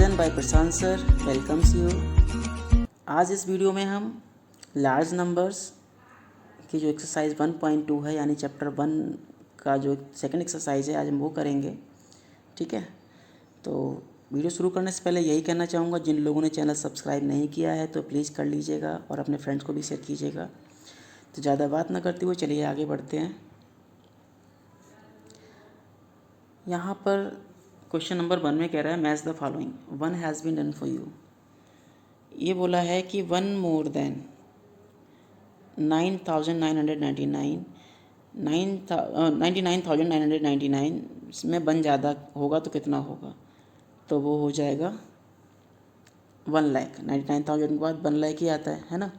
Revision by Prashant sir welcomes you. आज इस video में हम लार्ज नंबर्स की जो एक्सरसाइज 1.2 है यानी चैप्टर 1 का जो सेकंड एक्सरसाइज है आज हम वो करेंगे। ठीक है, तो वीडियो शुरू करने से पहले यही कहना चाहूँगा, जिन लोगों ने चैनल सब्सक्राइब नहीं किया है तो प्लीज़ कर लीजिएगा और अपने फ्रेंड्स को भी शेयर कीजिएगा। तो ज़्यादा बात ना करते हुए चलिए आगे बढ़ते हैं। यहाँ पर क्वेश्चन नंबर 1 में कह रहा है match the following, 1 has been done for you. ये बोला है कि 1 मोर देन 99,999 में 1 ज़्यादा होगा तो कितना होगा, तो वो हो जाएगा 1 लाख। 99,000 के बाद 1 लाख ही आता है ना।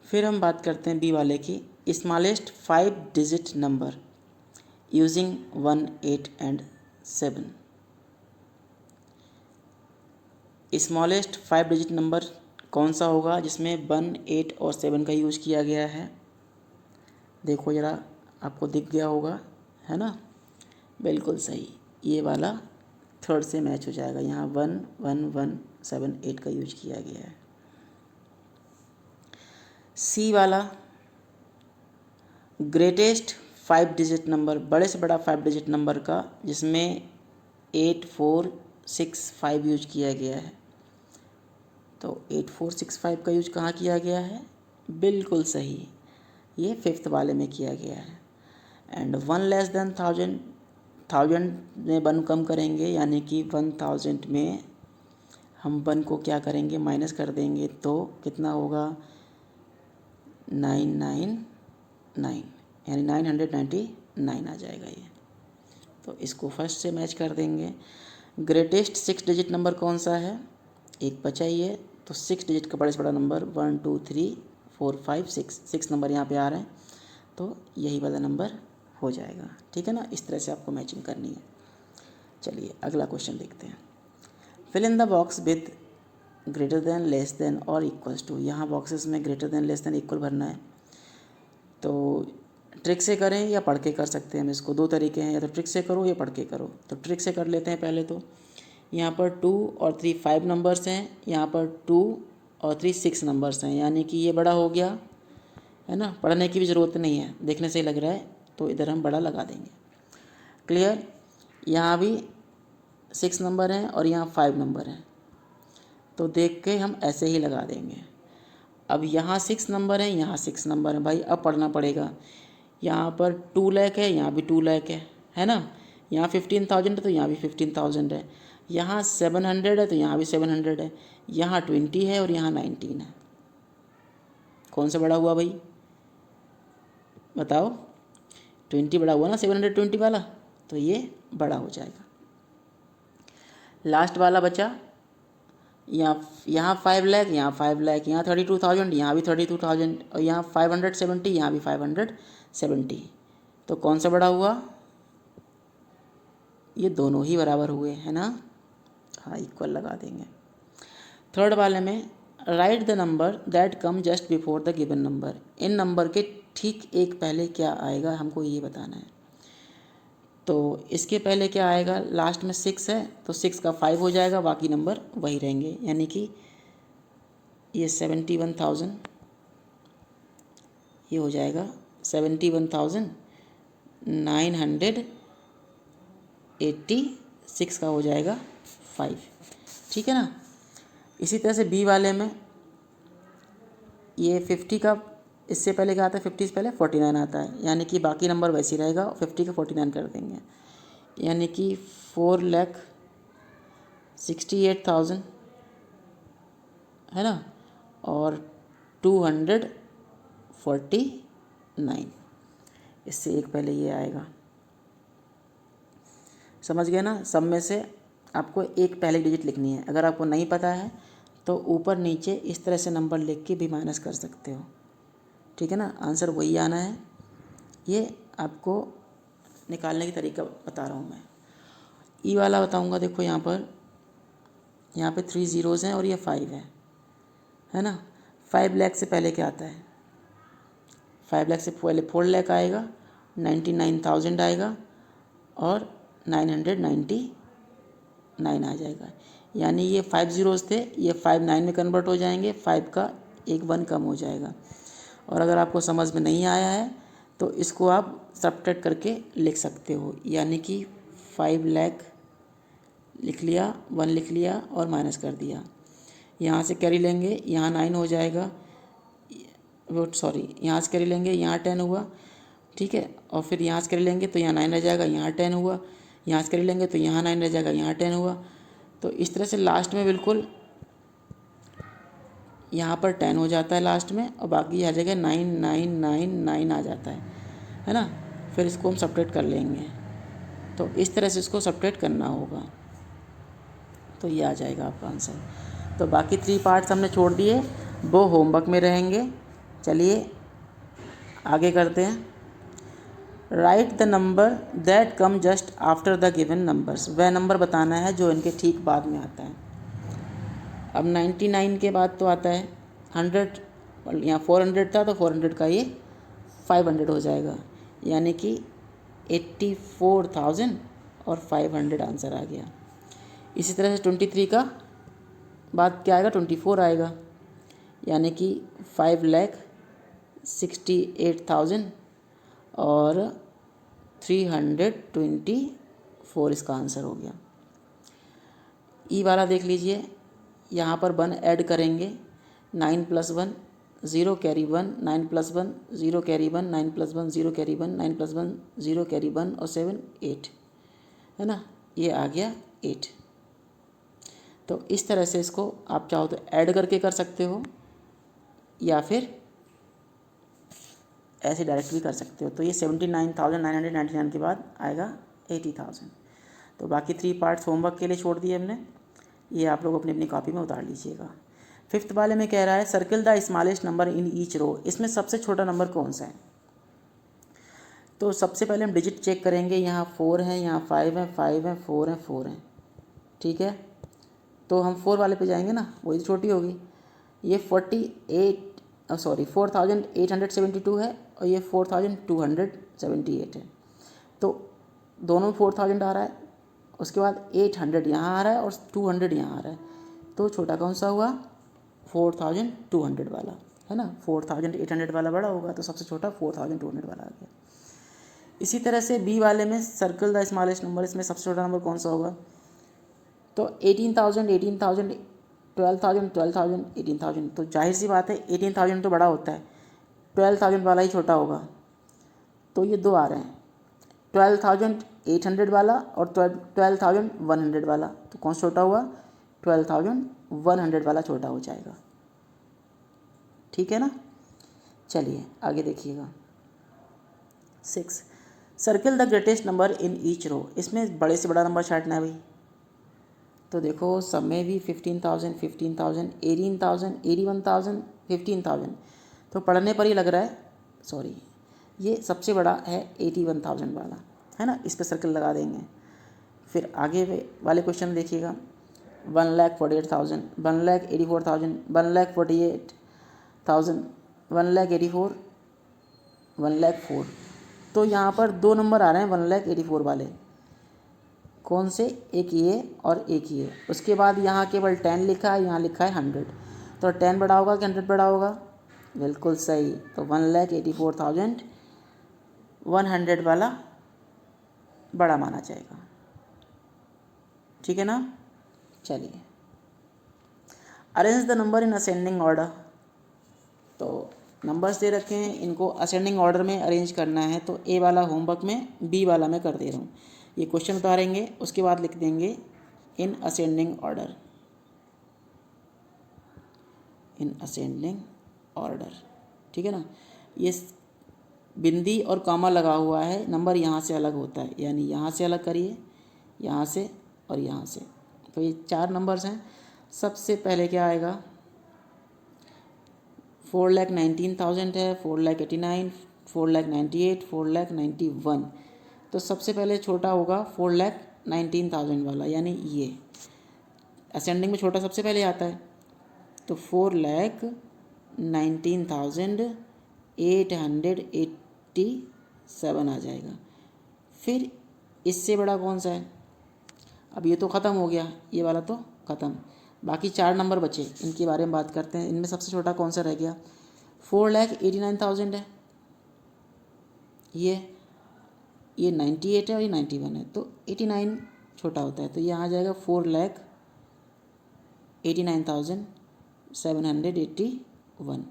फिर हम बात करते हैं बी वाले की, smallest 5 digit number using 1, 8 and 7। Smallest 5 digit number कौन सा होगा जिसमें 1, 8 और 7 का यूज़ किया गया है। देखो ज़रा, आपको दिख गया होगा, है ना, बिल्कुल सही, ये वाला थर्ड से मैच हो जाएगा। यहाँ 1, 1, 1, 7, 8 का यूज किया गया है। सी वाला ग्रेटेस्ट 5 डिजिट नंबर, बड़े से बड़ा 5 डिजिट नंबर का जिसमें 8, 4, 6, 5 यूज किया गया है। तो 8, 4, 6, 5 का यूज कहाँ किया गया है, बिल्कुल सही, ये 5th वाले में किया गया है। एंड 1 लेस देन 1000, 1000 में 1 कम करेंगे यानी कि 1000 में हम 1 को क्या करेंगे, माइनस कर देंगे, तो कितना होगा 999 यानी 999 आ जाएगा ये। तो इसको फर्स्ट से मैच कर देंगे। ग्रेटेस्ट 6 डिजिट नंबर कौन सा है, एक बचा ही है, तो 6 डिजिट का बड़े से बड़ा नंबर 1, 2, 3, 4, 5, 6 नंबर यहाँ पे आ रहे हैं, तो यही वाला नंबर हो जाएगा। ठीक है ना, इस तरह से आपको मैचिंग करनी है। चलिए अगला क्वेश्चन देखते हैं। Fill in the box with greater than, less than और इक्वल्स टू। यहाँ बॉक्सेस में greater than, less than, equal भरना है। तो ट्रिक से करें या पढ़ के कर सकते हैं हम इसको, 2 तरीके हैं, या तो ट्रिक से करो या पढ़ के करो। तो ट्रिक से कर लेते हैं पहले। तो यहाँ पर 2 और 3 5 नंबर्स हैं, यहाँ पर 2 और 3 6 नंबर्स हैं, यानी कि ये बड़ा हो गया, है ना। पढ़ने की भी ज़रूरत नहीं है, देखने से ही लग रहा है, तो इधर हम बड़ा लगा देंगे। क्लियर। यहाँ भी 6 नंबर हैं और यहाँ 5 नंबर हैं, तो देख के हम ऐसे ही लगा देंगे। अब यहाँ 6 नंबर हैं, यहाँ 6 नंबर हैं, भाई अब पढ़ना पड़ेगा। यहाँ पर 2 लाख है, यहाँ भी 2 लाख है ना। यहाँ 15,000 है तो यहाँ भी 15,000 है। यहाँ 700 है तो यहाँ भी 700 है। यहाँ 20 है और यहाँ 19 है। कौन सा बड़ा हुआ भाई, बताओ। 20 बड़ा हुआ ना 720 वाला, तो ये बड़ा हो जाएगा। लास्ट वाला बचा, यहाँ 5 लाख, यहाँ 5 लाख, यहाँ 32,000, यहाँ भी 32,000 और यहाँ 570, यहाँ भी 570। तो कौन सा बड़ा हुआ, ये दोनों ही बराबर हुए, है ना। हाँ, इक्वल लगा देंगे। थर्ड वाले में right the number that come just before the given number. In number के ठीक एक पहले क्या आएगा हमको ये बताना है। तो इसके पहले क्या आएगा, लास्ट में 6 है तो 6 का 5 हो जाएगा, बाकी नंबर वही रहेंगे, यानी कि ये 71,000, ये हो जाएगा 71,986 का हो जाएगा 5। ठीक है ना। इसी तरह से बी वाले में ये 50 का इससे पहले क्या आता है, 50 से पहले 49 आता है, यानी कि बाकी नंबर वैसे ही रहेगा, 50 का 49 कर देंगे, यानी कि 4,68,000 है ना, और 249, इससे एक पहले ये आएगा। समझ गए ना। सब में से आपको एक पहले डिजिट लिखनी है। अगर आपको नहीं पता है तो ऊपर नीचे इस तरह से नंबर लिख के भी माइनस कर सकते हो। ठीक है ना, आंसर वही आना है। ये आपको निकालने की तरीका बता रहा हूँ मैं। ई वाला बताऊँगा। देखो यहाँ पे 3 ज़ीरोज़ हैं और ये 5 है ना। 5 लाख से पहले क्या आता है, 5 लाख से पहले 4 लाख आएगा, 99,000 आएगा और 999 आ जाएगा। यानी ये 5 ज़ीरोज़ थे, ये 5 9 में कन्वर्ट हो जाएंगे, 5 का एक 1 कम हो जाएगा। और अगर आपको समझ में नहीं आया है तो इसको आप सब्ट्रैक्ट करके लिख सकते हो, यानी कि 5 लाख लिख लिया, 1 लिख लिया और माइनस कर दिया। यहाँ से कैरी लेंगे, यहाँ 9 हो जाएगा, यहाँ से कैरी लेंगे, यहाँ 10 हुआ, ठीक है। और फिर यहाँ से कैरी लेंगे तो यहाँ 9 रह जाएगा, यहाँ 10 हुआ, यहाँ से कैरी लेंगे तो यहाँ 9 रह जाएगा, यहाँ 10 हुआ। तो इस तरह से लास्ट में बिल्कुल यहाँ पर 10 हो जाता है लास्ट में, और बाकी हर जगह 9 9 9 9 आ जाता है ना। फिर इसको हम सब्ट्रैक्ट कर लेंगे, तो इस तरह से इसको सब्ट्रैक्ट करना होगा, तो ये आ जाएगा आपका आंसर। तो बाकी 3 पार्ट्स हमने छोड़ दिए, वो होमवर्क में रहेंगे। चलिए आगे करते हैं। Right the number that come just after the given numbers. वह नंबर बताना है जो इनके ठीक बाद में आता है। अब 99 के बाद तो आता है 100, यहाँ 400 था तो 400 का ये 500 हो जाएगा, यानी कि 84,000 और 500 आंसर आ गया। इसी तरह से 23 का बाद क्या आएगा, 24 आएगा, यानी कि 5,68,000 और 324 इसका आंसर हो गया। ई वाला देख लीजिए, यहाँ पर 1 ऐड करेंगे, 9 + 1 0 कैरी 1, 9 + 1 0 कैरी 1, 9 + 1 0 कैरी 1, 9 + 1 0 कैरी 1 और 7 8 है ना, ये आ गया 8। तो इस तरह से इसको आप चाहो तो ऐड करके कर सकते हो या फिर ऐसे डायरेक्ट भी कर सकते हो। तो ये 79,999 के बाद आएगा 80,000। तो बाकी 3 पार्ट्स होमवर्क के लिए छोड़ दिए हमने, ये आप लोग अपनी अपनी कॉपी में उतार लीजिएगा। 5th वाले में कह रहा है circle the smallest number in each row. इसमें सबसे छोटा नंबर कौन सा है? तो सबसे पहले हम डिजिट चेक करेंगे, यहाँ 4 है, यहाँ 5 है, 5 है, 4 है, 4 है, ठीक है। तो हम 4 वाले पे जाएंगे ना, वही छोटी होगी। ये 4,872 है और ये 4,278 है, तो दोनों में 4,000 आ रहा है। उसके बाद 800 यहाँ आ रहा है और 200 यहाँ आ रहा है, तो छोटा कौन सा हुआ? 4,200 वाला, है ना। 4,800 वाला बड़ा होगा, तो सबसे छोटा 4,200 वाला आ गया। इसी तरह से बी वाले में सर्कल द स्मॉलेस्ट नंबर, इसमें सबसे छोटा नंबर कौन सा होगा? तो 18,000 18,000 12,000 12,000 18,000, तो जाहिर सी बात है 18,000 तो बड़ा होता है, 12,000 वाला ही छोटा होगा। तो ये 2 आ रहे हैं, 12,800 वाला और 12,100 वाला, तो कौन सा छोटा हुआ? 12,100 वाला छोटा हो जाएगा, ठीक है ना। चलिए आगे देखिएगा। 6 circle the greatest number in each row. इसमें बड़े से बड़ा नंबर छांटना है भाई। तो देखो सब में भी 15,000 15,000 18,000 81,000 15,000, तो पढ़ने पर ही लग रहा है, सॉरी ये सबसे बड़ा है 81,000 वाला, है ना, इस पर सर्कल लगा देंगे। फिर आगे वाले क्वेश्चन देखिएगा, 1,48,000 1,84,000 1,48,000 1,84 1,04, तो यहाँ पर 2 नंबर आ रहे हैं 1,84 वाले। कौन से? एक ये और एक ये। उसके बाद यहाँ केवल 10 लिखा है, यहाँ लिखा है 100, तो 10 बड़ा होगा कि 100 बड़ा होगा? बिल्कुल सही, तो 1,84,100 वाला बड़ा माना जाएगा, ठीक है ना। चलिए arrange the number in ascending order. तो नंबर्स दे रखे हैं, इनको असेंडिंग ऑर्डर में अरेंज करना है, तो ए वाला होमवर्क में, बी वाला मैं कर दे रहा हूँ। ये क्वेश्चन उतारेंगे, उसके बाद लिख देंगे in ascending order, in ascending order, ठीक है ना। ये बिंदी और कॉमा लगा हुआ है, नंबर यहाँ से अलग होता है, यानी यहाँ से अलग करिए, यहाँ से और यहाँ से। तो ये 4 नंबर्स हैं। सबसे पहले क्या आएगा? 4,19,000 है, 4,89,000 4,98,000 4,91,000, तो सबसे पहले छोटा होगा 4,19,000 वाला, यानी ये असेंडिंग में छोटा सबसे पहले आता है, तो 4,19,887 आ जाएगा। फिर इससे बड़ा कौन सा है? अब ये तो ख़त्म हो गया, ये वाला तो ख़त्म। बाकी 4 नंबर बचे, इनके बारे में बात करते हैं। इनमें सबसे छोटा कौन सा रह गया? 4,89,000 है। ये 98 है और ये 91 है, तो 89 छोटा होता है, तो ये आ जाएगा 4,89,781।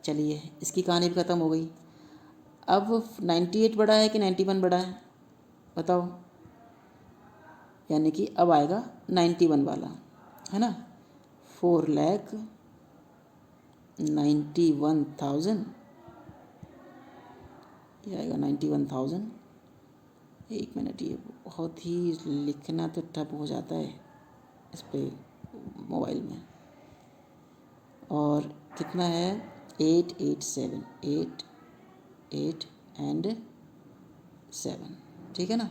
चलिए, इसकी कहानी भी ख़त्म हो गई। अब 98 बड़ा है कि 91 बड़ा है, बताओ। यानी कि अब आएगा 91 वाला, है ना। 4,91,000, ये आएगा 91,000। एक मिनट, ये बहुत ही लिखना तो टफ हो जाता है इस पर मोबाइल में। और कितना है? 887, 8 8 एंड 7, ठीक है ना।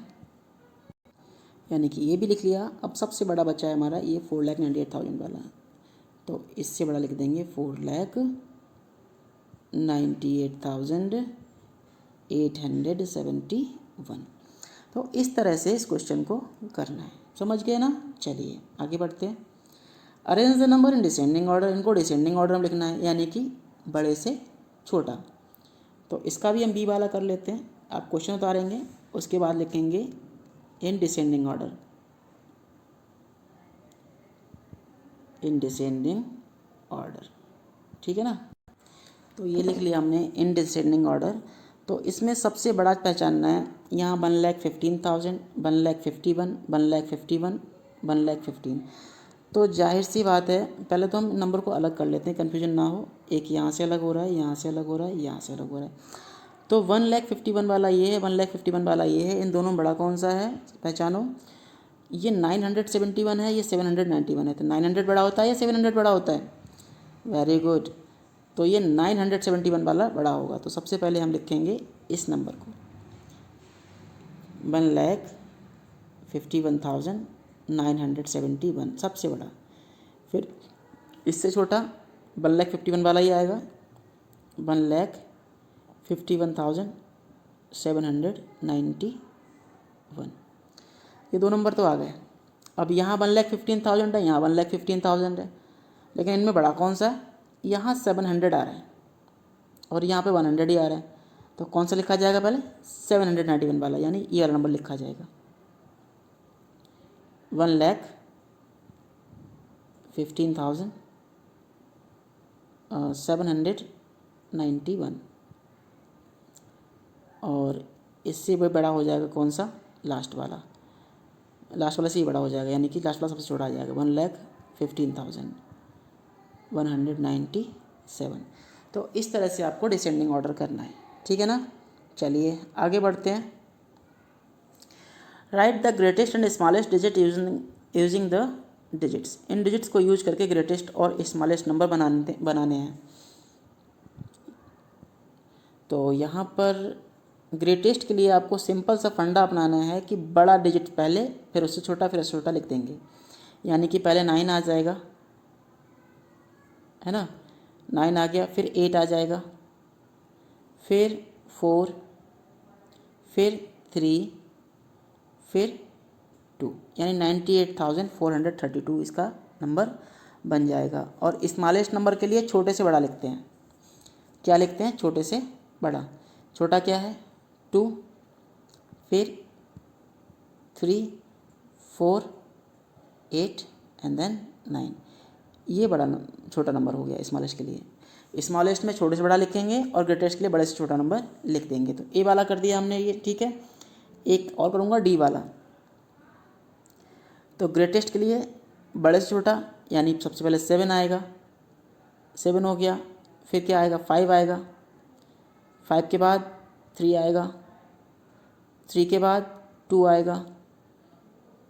यानी कि ये भी लिख लिया। अब सबसे बड़ा बचा है हमारा ये 4,98,000 वाला, तो इससे बड़ा लिख देंगे 4,98,871। तो इस तरह से इस क्वेश्चन को करना है, समझ गए ना। चलिए आगे बढ़ते हैं। Arrange the number in descending order, इनको डिसेंडिंग ऑर्डर में लिखना है, यानी कि बड़े से छोटा। तो इसका भी हम बी वाला कर लेते हैं। आप क्वेश्चन उतारेंगे, उसके बाद लिखेंगे in descending order, in descending order, ठीक है ना। तो ये लिख लिया हमने इन डिसेंडिंग ऑर्डर। तो इसमें सबसे बड़ा पहचानना है। यहाँ 1,15,000, 1,51,000, 1,51,000, 1,15,000। तो जाहिर सी बात है, पहले तो हम नंबर को अलग कर लेते हैं, कन्फ्यूजन ना हो। एक यहाँ से अलग हो रहा है, यहाँ से अलग हो रहा है, यहाँ से अलग हो रहा है। तो 1,51,000 वाला ये है, 1,51,000 वाला ये है। इन दोनों में बड़ा कौन सा है, पहचानो। ये 971 है, ये 791 है। तो 900 बड़ा होता है या 700 बड़ा होता है? Very good. तो ये 971 वाला बड़ा होगा। तो सबसे पहले हम लिखेंगे इस नंबर को, 1,51,971 सबसे बड़ा। फिर इससे छोटा 1,51,000 वाला ही आएगा, 1,51,791। ये 2 नंबर तो आ गए। अब यहाँ 1,15,000 है, यहाँ 1,15,000 है, लेकिन इनमें बड़ा कौन सा है? यहाँ 700 आ रहा है और यहाँ पे 100 ही आ रहा है। तो कौन सा लिखा जाएगा पहले? 791 वाला, यानी ये वाला नंबर लिखा जाएगा। 1,15,791। और इससे भी बड़ा हो जाएगा कौन सा? लास्ट वाला। लास्ट वाला से ही बड़ा हो जाएगा, यानी कि लास्ट वाला सबसे छोटा आ जाएगा, 1,15,197। तो इस तरह से आपको डिसेंडिंग ऑर्डर करना है, ठीक है ना। चलिए आगे बढ़ते हैं। Right the greatest and smallest digit using the digits. In digits को यूज करके ग्रेटेस्ट और स्मॉलेस्ट नंबर बनाने हैं। तो यहाँ पर ग्रेटेस्ट के लिए आपको सिंपल सा फंडा अपनाना है कि बड़ा डिजिट पहले, फिर उससे छोटा, फिर उससे छोटा लिख देंगे। यानी कि पहले 9 आ जाएगा, है ना। 9 आ गया, फिर 8 आ जाएगा, फिर 4, फिर 3, फिर 2, यानी 98,432 इसका नंबर बन जाएगा। और स्मॉलेस्ट नंबर के लिए छोटे से बड़ा लिखते हैं। क्या लिखते हैं? छोटे से बड़ा। छोटा क्या है? 2, फिर 3, 4, 8 एंड देन 9। ये बड़ा छोटा नंबर हो गया स्मॉलेस्ट के लिए। स्मॉलेस्ट में छोटे से बड़ा लिखेंगे और ग्रेटेस्ट के लिए बड़े से छोटा नंबर लिख देंगे। तो ए वाला कर दिया हमने, ये ठीक है। एक और करूँगा, डी वाला। तो ग्रेटेस्ट के लिए बड़े से छोटा, यानी सबसे पहले 7 आएगा, 7 हो गया। फिर क्या आएगा? 5 आएगा, 5 के बाद 3 आएगा, 3 के बाद 2 आएगा,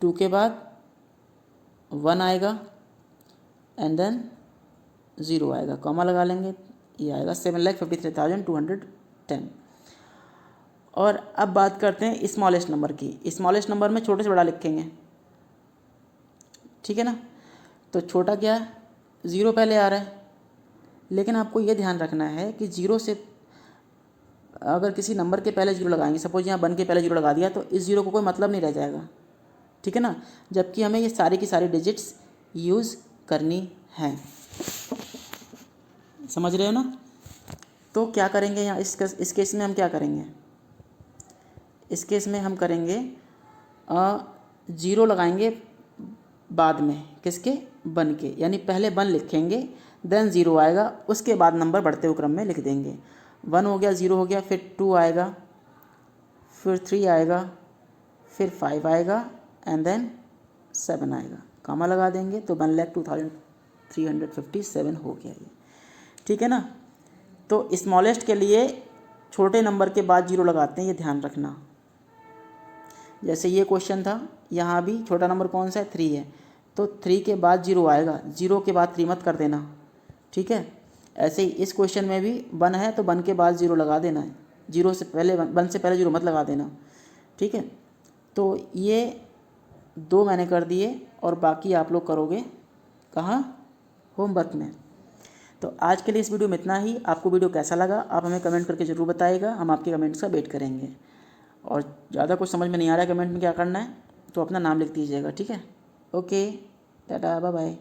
2 के बाद 1 आएगा एंड देन 0 आएगा, कॉमा लगा लेंगे, ये आएगा 7,53,210। और अब बात करते हैं स्मॉलेस्ट नंबर की। स्मॉलेस्ट नंबर में छोटे से बड़ा लिखेंगे, ठीक है ना। तो छोटा क्या है? 0 पहले आ रहा है, लेकिन आपको ये ध्यान रखना है कि 0 से अगर किसी नंबर के पहले 0 लगाएंगे, सपोज यहाँ 1 के पहले 0 लगा दिया, तो इस 0 को कोई मतलब नहीं रह जाएगा, ठीक है ना, जबकि हमें ये सारी की सारी डिजिट्स यूज़ करनी है। समझ रहे हो ना। तो क्या करेंगे यहाँ इस केस में हम क्या करेंगे, इस केस में हम करेंगे 0 लगाएंगे बाद में, किसके, 1 के, यानी पहले 1 लिखेंगे देन 0 आएगा, उसके बाद नंबर बढ़ते हुए क्रम में लिख देंगे। 1 हो गया, 0 हो गया, फिर 2 आएगा, फिर 3 आएगा, फिर 5 आएगा एंड देन 7 आएगा, कामा लगा देंगे तो 1,02,357 हो गया ये। ठीक है ना। तो स्मॉलेस्ट के लिए छोटे नंबर के बाद 0 लगाते हैं, ये ध्यान रखना। जैसे ये क्वेश्चन था, यहाँ भी छोटा नंबर कौन सा है, 3 है, तो 3 के बाद 0 आएगा, 0 के बाद 3 मत कर देना। ठीक है। ऐसे ही इस क्वेश्चन में भी 1 है तो 1 के बाद 0 लगा देना है, 0 से पहले 1 से पहले 0 मत लगा देना। ठीक है। तो ये 2 मैंने कर दिए और बाकी आप लोग करोगे कहाँ, होमवर्क में। तो आज के लिए इस वीडियो में इतना ही। आपको वीडियो कैसा लगा आप हमें कमेंट करके ज़रूर बताइएगा, हम आपके कमेंट्स का वेट करेंगे। और ज़्यादा कुछ समझ में नहीं आ रहा है कमेंट में क्या करना है, तो अपना नाम लिख दीजिएगा। ठीक है। Okay, tata, bye bye.